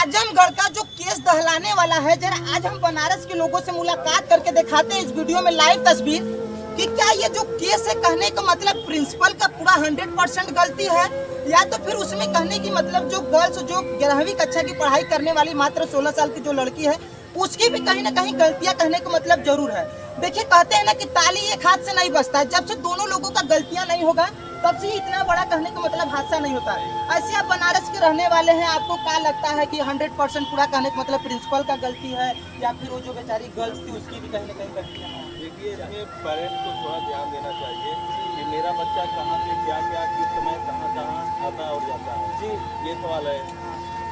आजमगढ़ का जो केस दहलाने वाला है, जरा आज हम बनारस के लोगों से मुलाकात करके दिखाते हैं इस वीडियो में लाइव तस्वीर कि क्या ये जो केस है कहने का मतलब प्रिंसिपल का पूरा 100% गलती है, या तो फिर उसमें कहने की मतलब जो गर्ल्स जो 11वीं कक्षा की पढ़ाई करने वाली मात्र 16 साल की जो लड़की है उसकी भी कहीं ना कहीं गलतियां कहने का मतलब जरूर है। देखिए कहते हैं ना कि ताली एक हाथ से नहीं बजता है, जब से दोनों लोगों का गलतियां नहीं होगा तब से इतना बड़ा कहने का मतलब हादसा नहीं होता है। ऐसे आप बनारस के रहने वाले हैं, आपको क्या लगता है कि 100% पूरा कहने का मतलब प्रिंसिपल का गलती है या फिर वो जो बेचारी गर्ल्स थी उसकी भी कहीं ना कहीं गलती है? देखिए, इसमें पेरेंट्स को थोड़ा ध्यान देना चाहिए कि मेरा बच्चा कहाँ से क्या क्या किस समय कहाँ आता और जाता है। जी, ये सवाल है,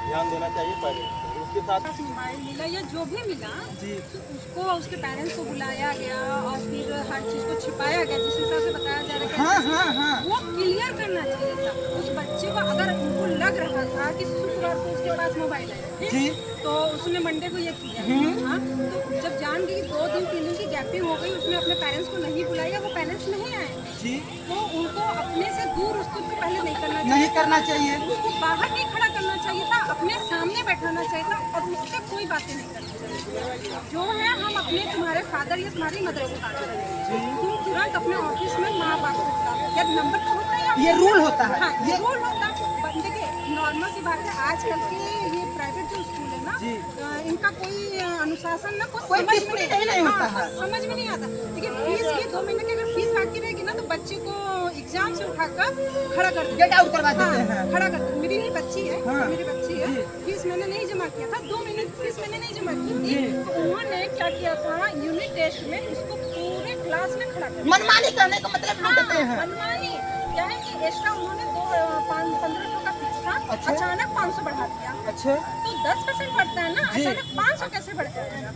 ध्यान देना चाहिए पेरेंट्स। उसके साथ मोबाइल मिला या जो भी मिला जी, तो उसको उसके पेरेंट्स को बुलाया गया और फिर हर चीज़ को छिपाया गया जिस हिसाब से बताया जा रहा है। हाँ। वो क्लियर करना चाहिए था उस बच्चे को। अगर उनको लग रहा था कि शुक्रवार को उसके पास मोबाइल है जी, तो उसने मंडे को ये किया। हाँ, तो जब जान गई 2 दिन 3 दिन की गैपिंग हो गई, उसने अपने पेरेंट्स को नहीं बुलाया, वो पेरेंट्स नहीं आए जी, तो उनको अपने से दूर उसको तो पहले नहीं नहीं करना चाहिए। उसको बाहर नहीं खड़ा करना चाहिए था, अपने सामने बैठाना चाहिए था और उससे कोई बातें नहीं करनी चाहिए। जो है हम अपने तुम्हारे फादर या तुम्हारी मदर को बता रहे हैं, तुम तुरंत अपने ऑफिस में माँ बाप को बुलाओ। या नंबर तो होता है, ये रूल होता है। हाँ, ये रूल होता है। देखिए नॉर्मल सी बात है, आजकल के ये प्राइवेट जो स्कूल है ना, इनका कोई अनुशासन ना कोई समझ में नहीं होता है। समझ में नहीं आता। देखिए फीस की 2 महीने की अगर फीस बाकी रहेगी ना तो बच्चे को एग्जाम से उठाकर खड़ा कर गेट आउट करवा देते हैं। खड़ा कर देते। मेरी ही बच्ची है, हाँ। मेरी बच्ची है, फीस मैंने नहीं जमा किया था, 2 महीने की फीस मैंने नहीं जमा की थी। तो उन्होंने क्या किया था, यूनिट टेस्ट में इसको पूरे क्लास में खड़ा कर दिया। मनमानी करने का मतलब लूटते हैं। मनमानी क्या है कि एक्स्ट्रा उन्होंने 1500 का फीस था, अच्छा। अचानक 500 बढ़ा दिया। अच्छा, तो 10% बढ़ता है ना, जी। अचानक 500 कैसे बढ़ जाएगा?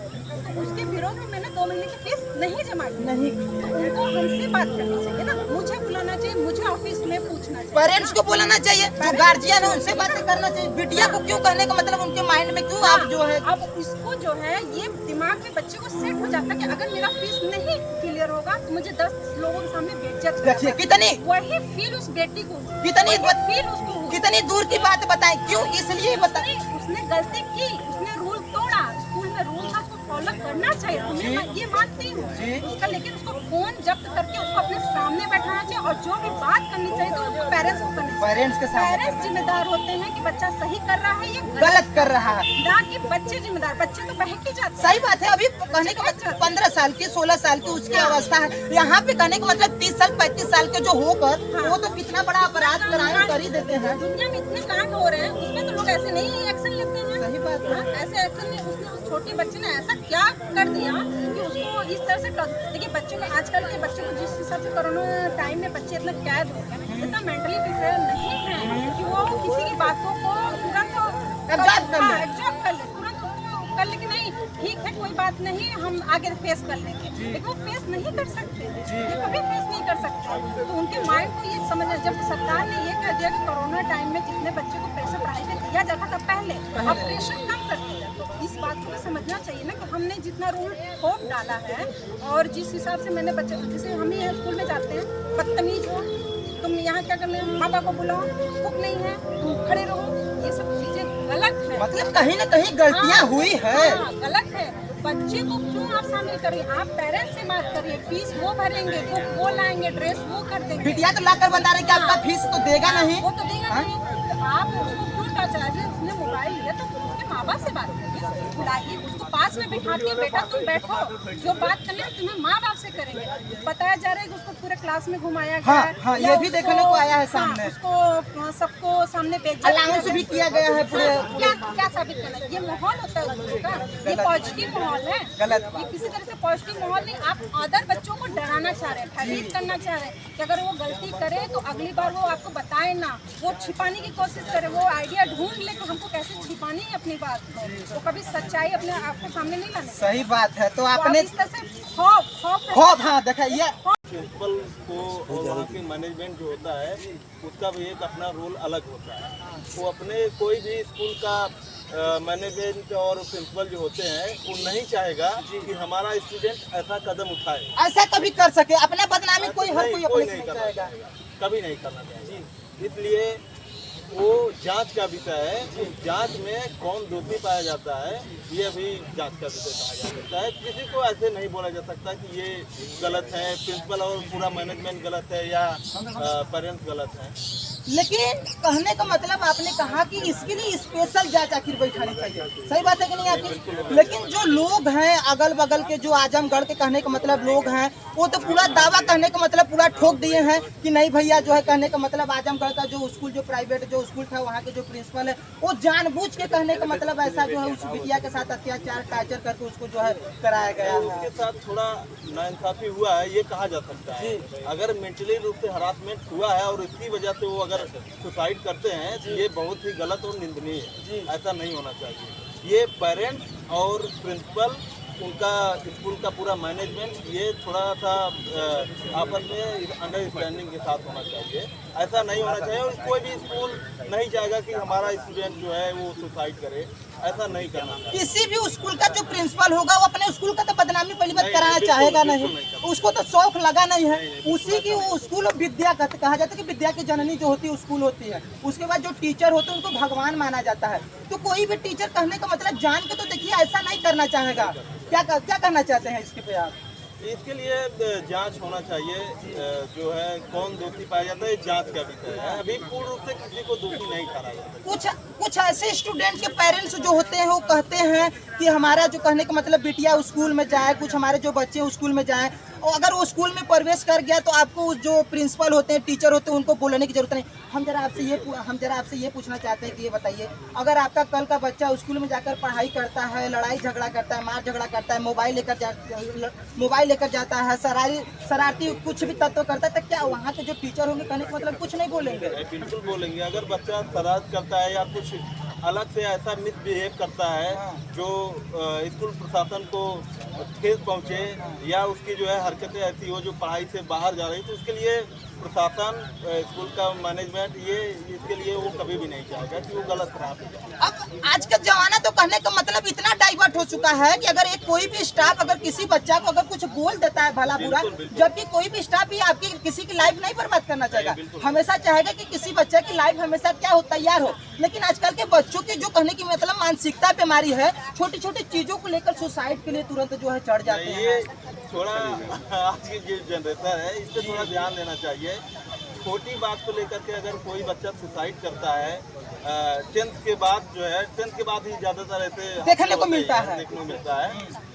तो उसके विरोध में मैंने 2 महीने की फीस नहीं जमा की। नहीं तो उनको हमसे बात करनी चाहिए ना, मुझे बुलाना चाहिए, मुझे ऑफिस में पूछना चाहिए। पेरेंट्स को बुलाना चाहिए, जो गार्जियन है उनसे बातें करना चाहिए। बिटिया को क्यों कहने का मतलब उनके माइंड में क्यों आप जो है अब इसको जो है ये दिमाग में बच्चे को सेट हो जाता है कि अगर मेरा फीस नहीं क्लियर होगा तो मुझे 10 लोगों के सामने बेइज्जत देखिए कितनी वही फील उस बेटी को कितनी फील उसको हुई। कितनी दूर की बात बताएं, क्यों इसलिए बताएं। उसने गलती की, उसने रूल तोड़ा, स्कूल में रूल था उसको फॉलो करना चाहिए, मैं ये मानती हूँ उसका, लेकिन उसको फोन जब्त करके उसको अपने सामने बैठाना चाहिए और जो भी बात करनी चाहिए तो उसको पेरेंट्स को करनी चाहिए। पेरेंट्स के सामने पेरेंट्स जिम्मेदार होते हैं कि बच्चा सही कर रहा है या गलत कर रहा है, ना कि बच्चे जिम्मेदार। बच्चे तो बहक ही जाते हैं। सही बात है। अभी कहने का मतलब 15 साल की 16 साल की उसकी अवस्था है, यहाँ पे कहने का मतलब 30 साल 35 साल के जो होकर वो तो कितना बड़ा अपराध क्राइम कर ही देते हैं। दुनिया में इतने कांड हो रहे हैं, उसमें तो लोग ऐसे नहीं एक्शन लेते हैं। सही बात है। ऐसे एक्शन नहीं, उसने उस छोटे बच्चे ने ऐसा क्या कर दिया कि उसको इस तरह से देखिए बच्चों को, आजकल के बच्चों को जिस हिसाब से कोरोना टाइम में बच्चे इतना कैद हो गए, इतना मेंटली प्रिपेयर नहीं है कि वो किसी की बातों को तुरंत एब्जॉर्ब कर ले। एब्जॉर्ब कर ले, तुरंत उसको कर ले कि नहीं ठीक है कोई बात नहीं हम आगे फेस कर लेंगे, लेकिन वो फेस नहीं कर सकते, ये कभी फेस नहीं कर सकते। तो उनके माइंड को ये समझना, जब सरकार ने ये कह दिया कि कोरोना टाइम में जितने बच्चे को प्रेशर पढ़ाई में दिया जाता था पहले, अब प्रेशर कम कर दिया, तो इस बात को समझना चाहिए ना कि हमने जितना रूल थोप डाला है और जिस हिसाब से मैंने बच्चे, जैसे हम ही स्कूल में जाते हैं, बदतमीज हो तुम यहाँ क्या करने, माँ बाप को बुलाओ, कुक नहीं है तुम खड़े रहो, ये सब चीजें गलत है। मतलब कहीं ना कहीं गलतियाँ हुई है। गलत है। बच्चे को क्यों आप शामिल करिए, आप पेरेंट्स से बात करिए, फीस वो भरेंगे, वो लाएंगे, ड्रेस वो कर देंगे। बिटिया तो लाकर बता रहे कि आपका फीस तो देगा नहीं, वो तो देगा नहीं, तो आप उसको क्यों टच है? उसने मोबाइल लिया तो उसके माँ बाप से बात करिए, बुलाइए उसको पास में बिठा के, बेटा तुम बैठो, जो बात करनी है तुम्हें माँ बाप से करेंगे। बताया जा रहा है कि उसको पूरे क्लास में घुमाया गया है। हाँ, ये भी देखने को आया है सामने। उसको सबको सामने अलाउंस भी किया गया है पूरे। क्या साबित करना, ये माहौल होता है स्कूल का, ये पॉजिटिव माहौल है, गलत ये किसी तरह से पॉजिटिव माहौल नहीं। आप अदर बच्चों को डराना चाह रहे हैं, भयभीत करना चाह रहे हैं कि अगर वो गलती करे तो अगली बार वो आपको बताए ना, वो छिपाने की कोशिश करे, वो आइडिया ढूंढ ले कि हमको कैसे छिपानी है अपनी बात को, वो कभी सच्चाई अपने आपको सामने नहीं लाने। सही बात है। तो आपने इस तरह से खौफ हाँ देखा ये प्रिंसिपल को और वहाँ के मैनेजमेंट जो होता है उसका भी एक अपना रोल अलग होता है। वो अपने कोई भी स्कूल का मैनेजमेंट और प्रिंसिपल जो होते हैं वो नहीं चाहेगा कि हमारा स्टूडेंट ऐसा कदम उठाए, ऐसा कभी कर सके, अपना बदनामी कोई हर कोई कोई अपने नहीं से करना चाहेगा। चाहिए, कभी नहीं करना चाहिए। इसलिए वो जांच का विषय है। उस जांच में कौन दोषी पाया जाता है ये अभी जांच का विषय कहा जा सकता है। किसी को ऐसे नहीं बोला जा सकता कि ये गलत है, प्रिंसिपल और पूरा मैनेजमेंट गलत है या पेरेंट्स गलत है। लेकिन कहने का मतलब आपने कहा कि इसके लिए स्पेशल जांच आखिर बैठानी चाहिए, सही बात है कि नहीं आपकी? लेकिन जो लोग हैं अगल बगल के, जो आजमगढ़ के कहने का मतलब लोग हैं, वो तो पूरा दावा कहने का मतलब पूरा ठोक दिए हैं कि नहीं भैया जो है कहने का मतलब आजमगढ़ का जो स्कूल, जो प्राइवेट जो स्कूल था, वहाँ के जो प्रिंसिपल है वो जानबूझ के कहने का मतलब ऐसा जो है उस बिटिया के साथ अत्याचार टार्चर करके उसको जो है कराया गया है। उसके साथ थोड़ा नाइंसाफी हुआ है ये कहा जा सकता है। अगर मेंटली रूप से हरासमेंट हुआ है और इसकी वजह से वो अगर सुसाइड करते हैं तो ये बहुत ही गलत और निंदनीय है। ऐसा नहीं होना चाहिए। ये पेरेंट्स और प्रिंसिपल, उनका स्कूल का पूरा मैनेजमेंट ये थोड़ा सा आपस में अंडरस्टैंडिंग के साथ होना चाहिए। ऐसा नहीं होना चाहिए और कोई भी स्कूल नहीं चाहेगा कि हमारा स्टूडेंट जो है वो सुसाइड करे। ऐसा नहीं करना चाहिए। किसी भी स्कूल का जो प्रिंसिपल होगा वो अपने स्कूल का तो बदनामी पहली बात कराना चाहेगा नहीं, उसको तो शौक लगा नहीं है। उसी की वो स्कूल विद्या कहा जाता है कि विद्या की जननी जो होती है स्कूल होती है। उसके बाद जो टीचर होते हैं उनको भगवान माना जाता है। तो कोई भी टीचर कहने का मतलब जान के तो देखिए ऐसा नहीं करना चाहेगा। क्या करना चाहते हैं इसके पे आप? इसके लिए जांच होना चाहिए। जो है कौन दोषी पाया जाता है जांच का विषय है। अभी पूर्ण रूप से किसी को दोषी नहीं ठहराया जाता। कुछ ऐसे स्टूडेंट के पेरेंट्स जो होते हैं वो कहते हैं कि हमारा जो कहने का मतलब बिटिया स्कूल में जाए, कुछ हमारे जो बच्चे स्कूल में जाएं, और अगर वो स्कूल में प्रवेश कर गया तो आपको जो प्रिंसिपल होते हैं, टीचर होते हैं, उनको बोलने की जरूरत नहीं। हम जरा आपसे ये पूछना चाहते हैं कि ये बताइए, अगर आपका कल का बच्चा स्कूल में जाकर पढ़ाई करता है, लड़ाई झगड़ा करता है, मार झगड़ा करता है, मोबाइल लेकर जाता है, शरारती कुछ भी तत्व करता है, तो क्या वहाँ के जो टीचर होंगे कहने का मतलब कुछ नहीं बोलेंगे? बिल्कुल बोलेंगे। अगर बच्चा शरारत करता है या कुछ अलग से ऐसा मिसबिहेव करता है जो स्कूल प्रशासन को ठेस पहुँचे या उसकी जो है हरकतें ऐसी हो जो पढ़ाई से बाहर जा रही, तो उसके लिए प्रशासन, स्कूल का मैनेजमेंट ये इसके लिए वो कभी भी नहीं चाहेगा कि वो गलत राह पे जाए। अब आज का जमाना तो कहने का मतलब इतना डाइवर्ट हो चुका है कि अगर एक कोई भी स्टाफ अगर किसी बच्चा को अगर कुछ बोल देता है भला बुरा, जबकि कोई भी स्टाफ भी आपकी किसी की लाइफ नहीं बर्बाद करना चाहेगा, हमेशा चाहेगा कि किसी बच्चे की लाइफ हमेशा क्या हो, तैयार हो। लेकिन आजकल के बच्चों की जो कहने की मतलब मानसिकता बीमारी है, छोटी छोटी चीजों को लेकर सुसाइड के लिए तुरंत जो है चढ़ जाते हैं। ये थोड़ा आज की जो जनरेशन है इस पे थोड़ा ध्यान देना चाहिए। छोटी बात को लेकर के अगर कोई बच्चा सुसाइड करता है 10th के बाद जो है 10th के बाद ही ज्यादातर ऐसे देखने को मिलता है।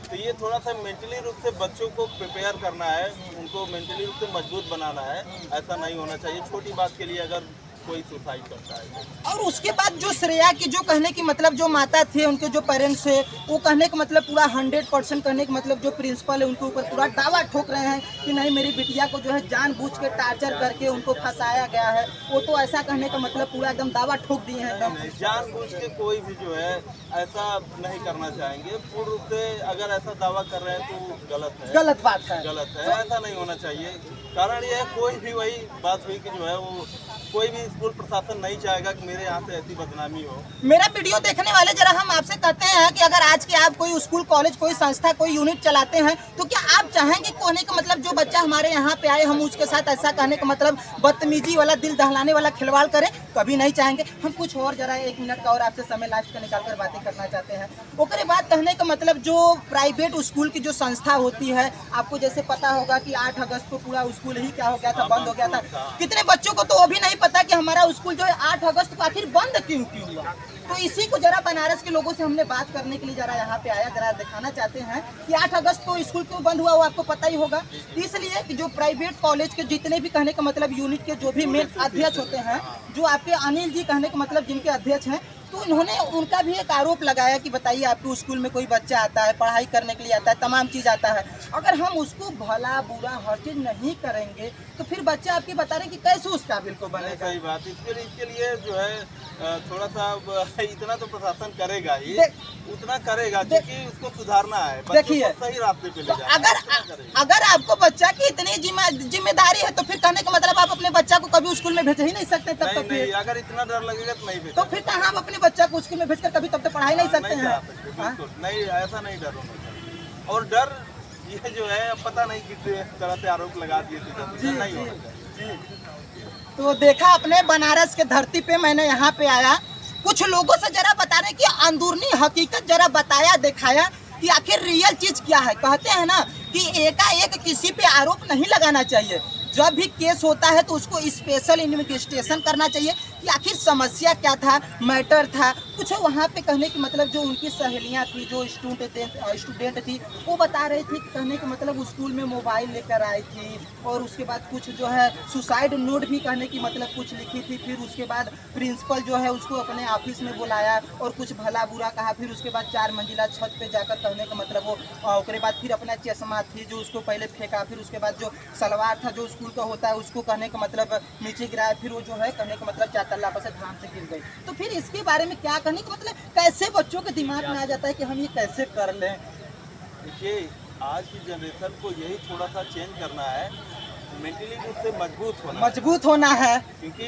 तो ये थोड़ा सा मेंटली रूप से बच्चों को प्रिपेयर करना है, उनको मेंटली रूप से मजबूत बनाना है। ऐसा नहीं होना चाहिए छोटी बात के लिए अगर कोई सुसाइड करता है। और उसके बाद जो श्रेया की जो कहने की मतलब जो माता थे, उनके जो पेरेंट्स है, वो कहने का मतलब पूरा 100% कहने का मतलब जो प्रिंसिपल है उनके ऊपर पूरा दावा ठोक रहे हैं कि नहीं मेरी बिटिया को जो है जानबूझ के टार्चर करके उनको फंसाया गया है। वो तो ऐसा कहने का मतलब पूरा एकदम दावा ठोक दिए हैं एकदम। जानबूझ के कोई भी जो है ऐसा नहीं करना चाहेंगे। पूर्ण रूप से अगर ऐसा दावा कर रहे हैं तो गलत है, गलत बात है, गलत है। ऐसा नहीं होना चाहिए। कारण ये है कोई भी वही बात हुई कि जो है वो कोई भी स्कूल प्रशासन नहीं चाहेगा कि मेरे यहाँ से ऐसी बदनामी हो। मेरा वीडियो देखने वाले जरा हम आपसे कहते हैं कि अगर आज के आप कोई स्कूल, कॉलेज, कोई संस्था, कोई यूनिट चलाते हैं तो क्या आप चाहेंगे कहने का मतलब जो बच्चा हमारे यहाँ पे आए हम उसके साथ ऐसा कहने का मतलब बदतमीजी वाला, दिल दहलाने वाला खिलवाड़ करें? कभी नहीं चाहेंगे। हम कुछ और जरा 1 मिनट का और आपसे समय लास्ट का निकाल कर बातें करना चाहते हैं। उसके बाद कहने का मतलब जो प्राइवेट स्कूल की जो संस्था होती है, आपको जैसे पता होगा कि 8 अगस्त को पूरा स्कूल ही क्या हो गया था, बंद हो गया था। कितने बच्चों को तो वो भी नहीं पता कि हमारा स्कूल जो है 8 अगस्त को आखिर बंद क्यों हुआ। तो इसी को जरा बनारस के लोगों से हमने बात करने के लिए जरा यहाँ पे आया, जरा दिखाना चाहते हैं कि 8 अगस्त को स्कूल क्यों बंद हुआ वो आपको पता ही होगा। इसलिए कि जो प्राइवेट कॉलेज के जितने भी कहने का मतलब यूनिट के जो भी मेन अध्यक्ष होते हैं, जो आपके अनिल जी कहने का मतलब जिनके अध्यक्ष हैं, तो इन्होंने उनका भी एक आरोप लगाया कि बताइए आपके स्कूल में कोई बच्चा आता है, पढ़ाई करने के लिए आता है, तमाम चीज़ आता है, अगर हम उसको भला बुरा हर चीज़ नहीं करेंगे तो फिर बच्चा आपकी बता रहे कि कैसे उस काबिल को बनेगा। सही बात। इसके लिए जो है थोड़ा सा इतना तो प्रशासन करेगा ही, उतना करेगा क्योंकि उसको सुधारना है, देखिए सही रास्ते पे ले जाना। अगर आपको बच्चा की इतनी जिम्मेदारी है तो फिर कहने का मतलब आप अपने बच्चा को कभी स्कूल में भेज ही नहीं सकते। तब तक नहीं, अगर इतना डर लगेगा तो नहीं भेज, तो फिर कहाँ आप अपने बच्चा को स्कूल में भेजकर कभी तब तक पढ़ाई नहीं सकते हैं। बिल्कुल नहीं, ऐसा नहीं डर होना चाहिए। और डर ये जो है पता नहीं किस तरह से आरोप लगा दिए थे, नहीं होना चाहिए। तो देखा अपने बनारस के धरती पे, मैंने यहाँ पे आया, कुछ लोगों से जरा बता रहे कि अंदरूनी हकीकत जरा बताया दिखाया कि आखिर रियल चीज क्या है। कहते हैं ना कि एकाएक किसी पे आरोप नहीं लगाना चाहिए, जब भी केस होता है तो उसको स्पेशल इन्वेस्टिगेशन करना चाहिए कि आखिर समस्या क्या था, मैटर था कुछ। वहाँ पे कहने की मतलब जो उनकी सहेलियाँ थी, जो स्टूडेंट थी, वो बता रही थी, कहने का मतलब स्कूल में मोबाइल लेकर आई थी और उसके बाद कुछ जो है सुसाइड नोट भी कहने की मतलब कुछ लिखी थी। फिर उसके बाद प्रिंसिपल जो है उसको अपने ऑफिस में बुलाया और कुछ भला बुरा कहा। फिर उसके बाद 4 मंजिला छत पे जाकर कहने का मतलब वो उसके बाद फिर अपना चश्मा थी जो उसको पहले फेंका, फिर उसके बाद जो सलवार था जो स्कूल का होता है उसको कहने का मतलब नीचे गिराया, फिर वो जो है कहने का मतलब 4 तल्ला पर से धाम से गिर गई। तो फिर इसके बारे में क्या कहने का मतलब, कैसे बच्चों के दिमाग में आ जाता है कि हम ये कैसे कर लें? देखिए, आज की जनरेशन को यही थोड़ा सा चेंज करना है, मेंटली रूप से मजबूत होना है। क्योंकि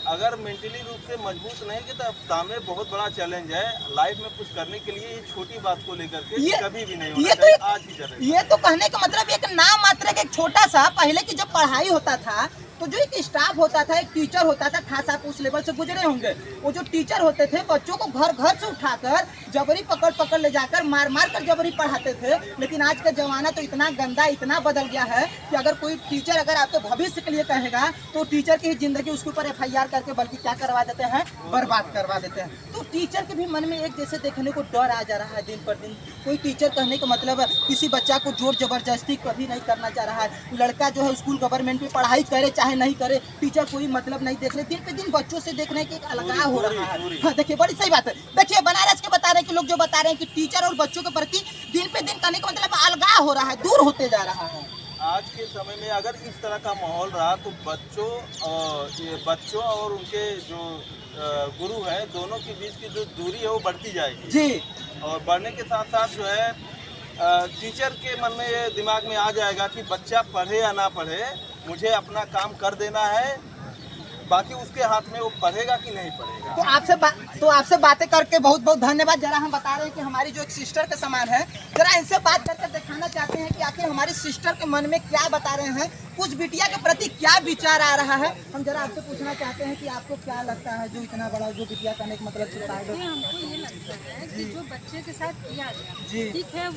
अगर मेंटली रूप से मजबूत नहीं कि तो सामने बहुत बड़ा चैलेंज है लाइफ में कुछ करने के लिए। ये छोटी बात को लेकर के कभी भी नहीं होना चाहिए आज की जनरेशन। ये तो कहने का मतलब एक नाम मात्र का एक छोटा सा, पहले की जब पढ़ाई होता था तो जो एक स्टाफ होता था, एक टीचर होता था, खास आप उस लेवल से गुजरे होंगे, वो जो टीचर होते थे बच्चों को घर घर से उठाकर जबरी पकड़ ले जाकर मार कर जबरी पढ़ाते थे। लेकिन आज का जमाना तो इतना गंदा, इतना बदल गया है कि अगर कोई टीचर अगर आपके भविष्य के लिए कहेगा तो टीचर की जिंदगी उसके ऊपर FIR करके बल्कि क्या करवा देते हैं, बर्बाद करवा देते हैं। तो टीचर के भी मन में एक जैसे देखने को डर आ जा रहा है दिन पर दिन। कोई टीचर कहने का मतलब किसी बच्चा को जोर जबरदस्ती कभी नहीं करना चाह रहा है। लड़का जो है स्कूल गवर्नमेंट में पढ़ाई करे चाहे नहीं करे, टीचर कोई मतलब नहीं देख रहे। दिन पे दिन बच्चों से देखने की एक अलगाव हो रहा है। हाँ, देखिए बड़ी सही बात है। देखिए बनारस के बता रहे हैं कि लोग जो बता रहे हैं कि टीचर और बच्चों के प्रति दिन पे दिन कहने का मतलब अलगाव हो रहा है, दूर होते जा रहा है। आज के समय में अगर इस तरह का माहौल रहा तो बच्चों और उनके जो गुरु हैं दोनों के बीच की जो दूरी है वो बढ़ती जाएगी जी। और बढ़ने के साथ साथ जो है टीचर के मन में ये दिमाग में आ जाएगा कि बच्चा पढ़े या ना पढ़े, मुझे अपना काम कर देना है, बाकी उसके हाथ में वो पढ़ेगा कि नहीं पढ़ेगा। तो आपसे बातें करके बहुत बहुत धन्यवाद। जरा हम बता रहे हैं कि हमारी जो एक सिस्टर के समान है, जरा इनसे बात करके दिखाना चाहते हैं कि आखिर हमारी सिस्टर के मन में क्या बता रहे हैं, कुछ बिटिया के प्रति क्या विचार आ रहा है। हम जरा आपसे पूछना चाहते हैं कि आपको क्या लगता है जो इतना बड़ा जो बिटिया करने का मतलब सुसाइड? हमको ये लगता है कि जो बच्चे के साथ किया गया, जी ठीक है,